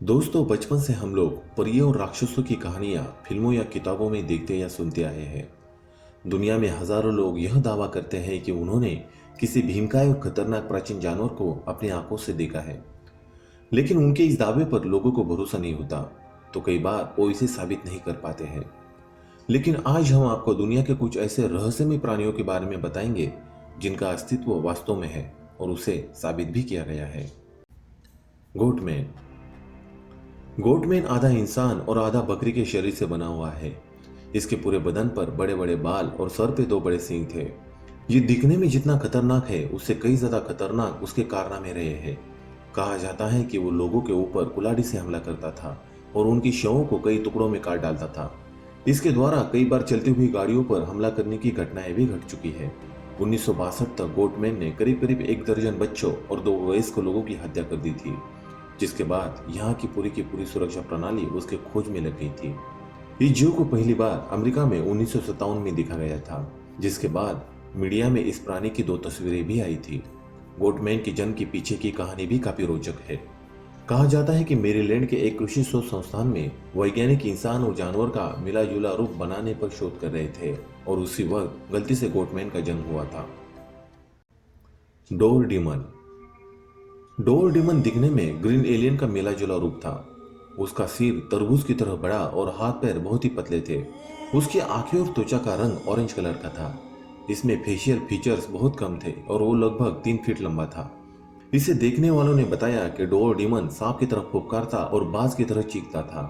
दोस्तों, बचपन से हम लोग परियों और राक्षसों की कहानियां फिल्मों या किताबों में देखते या सुनते आए हैं। दुनिया में हजारों लोग यह दावा करते हैं कि उन्होंने किसी भीमकाय और खतरनाक प्राचीन जानवर को अपनी आंखों से देखा है। लेकिन उनके इस दावे पर लोगों को भरोसा नहीं होता, तो कई बार वो इसे साबित नहीं कर पाते हैं। लेकिन आज हम आपको दुनिया के कुछ ऐसे रहस्यमय प्राणियों के बारे में बताएंगे जिनका अस्तित्व वास्तव में है और उसे साबित भी किया गया है। गोटमैन। गोटमैन आधा इंसान और आधा बकरी के शरीर से बना हुआ है। इसके पूरे बदन पर बड़े बड़े बाल और सर पे दो बड़े सींग थे। ये दिखने में जितना खतरनाक है, उससे कई ज्यादा खतरनाक उसके कारनामे रहे हैं। कहा जाता है कि वो लोगों के ऊपर कुल्हाड़ी से हमला करता था और उनकी शवों को कई टुकड़ों में काट डालता था। इसके द्वारा कई बार चलती हुई गाड़ियों पर हमला करने की घटनाएं भी घट चुकी है। 1962 तक गोटमैन ने करीब करीब 1 दर्जन बच्चों और 2 वयस्क लोगों की हत्या कर दी थी, जिसके बाद यहाँ की पूरी सुरक्षा प्रणाली उसके खोज में लग गई थी। इस जीव को पहली बार अमेरिका में 1957 में देखा गया था, जिसके बाद मीडिया में इस प्राणी की 2 तस्वीरें भी आई थी। गोटमैन के जन्म के पीछे की कहानी भी काफी रोचक है। कहा जाता है कि मेरीलैंड के एक कृषि शोध संस्थान में वैज्ञानिक इंसान और जानवर का मिला जुला रूप बनाने पर शोध कर रहे थे और उसी वक्त गलती से गोटमैन का जन्म हुआ था। Door demon. डोर डीमन दिखने में ग्रीन एलियन का मिला जुला रूप था। उसका सिर तरबूज की तरह बड़ा और हाथ पैर बहुत ही पतले थे। उसकी आंखें और त्वचा का रंग ऑरेंज कलर का था। इसमें फेशियल फीचर्स बहुत कम थे और वो लगभग 3 फीट लंबा था। इसे देखने वालों ने बताया कि डोर डीमन सांप की तरह फुफकारता और बाज की तरह चीखता था।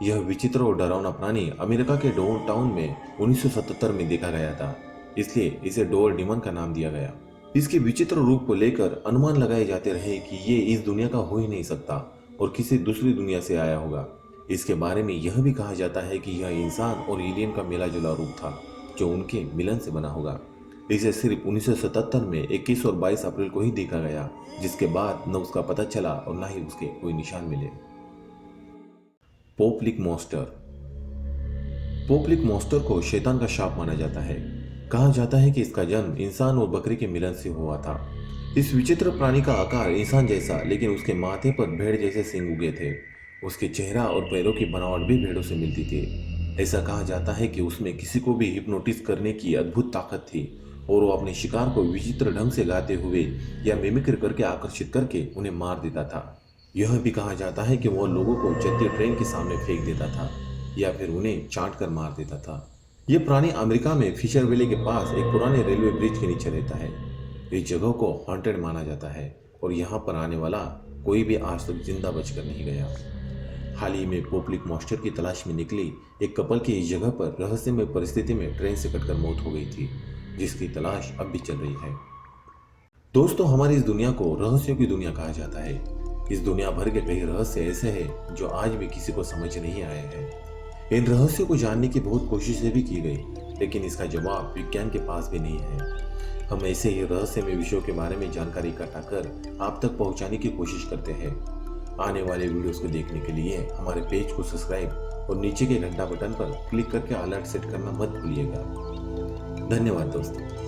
यह विचित्र और डरावना प्राणी अमेरिका के डोर टाउन में 1977 में देखा गया था, इसलिए इसे डोर डीमन का नाम दिया गया। इसके विचित्र रूप को लेकर अनुमान लगाए जाते रहे कि ये इस दुनिया का हो ही नहीं सकता और किसी दूसरी दुनिया से आया होगा। इसके बारे में यह भी कहा जाता है कि यह इंसान और एलियन का मिला जुला रूप था, जो उनके मिलन से बना होगा। इसे सिर्फ 1977 में 21 और 22 अप्रैल को ही देखा गया, जिसके बाद न उसका पता चला और न ही उसके कोई निशान मिले। पोपलिक मॉन्स्टर। पोपलिक मॉन्स्टर को शैतान का शाप माना जाता है। कहा जाता है कि इसका जन्म इंसान और बकरी के मिलन से हुआ था। इस विचित्र प्राणी का आकार इंसान जैसा, लेकिन उसके माथे पर भेड़ जैसे सींग उगे थे। उसके चेहरा और पैरों की बनावट भी भेड़ों से मिलती थी। ऐसा कहा जाता है कि उसमें किसी को भी हिप्नोटिस करने की अद्भुत ताकत थी और वो अपने शिकार को विचित्र ढंग से गाते हुए या मिमिक्री करके आकर्षित करके उन्हें मार देता था। यह भी कहा जाता है कि वह लोगों को चलती ट्रेन के सामने फेंक देता था या फिर उन्हें चाट कर मार देता था। यह प्राणी अमेरिका में फिशर वैली के पास एक पुराने रेलवे ब्रिज के नीचे रहता है। इस जगह को हॉन्टेड माना जाता है और यहाँ पर आने वाला कोई भी आज तक जिंदा बचकर नहीं गया। हाल ही में पोपलिक मॉन्स्टर की तलाश में निकली एक कपल की इस जगह पर रहस्यमय परिस्थिति में ट्रेन से कटकर मौत हो गई थी, जिसकी तलाश अब भी चल रही है। दोस्तों, हमारी इस दुनिया को रहस्यों की दुनिया कहा जाता है। इस दुनिया भर के कई रहस्य ऐसे हैं जो आज भी किसी को समझ नहीं आए हैं। इन रहस्यों को जानने की बहुत कोशिशें भी की गई, लेकिन इसका जवाब विज्ञान के पास भी नहीं है। हम ऐसे ही रहस्यमय विषयों के बारे में जानकारी इकट्ठा कर आप तक पहुंचाने की कोशिश करते हैं। आने वाले वीडियोस को देखने के लिए हमारे पेज को सब्सक्राइब और नीचे के घंटा बटन पर क्लिक करके अलर्ट सेट करना मत भूलिएगा। धन्यवाद दोस्तों।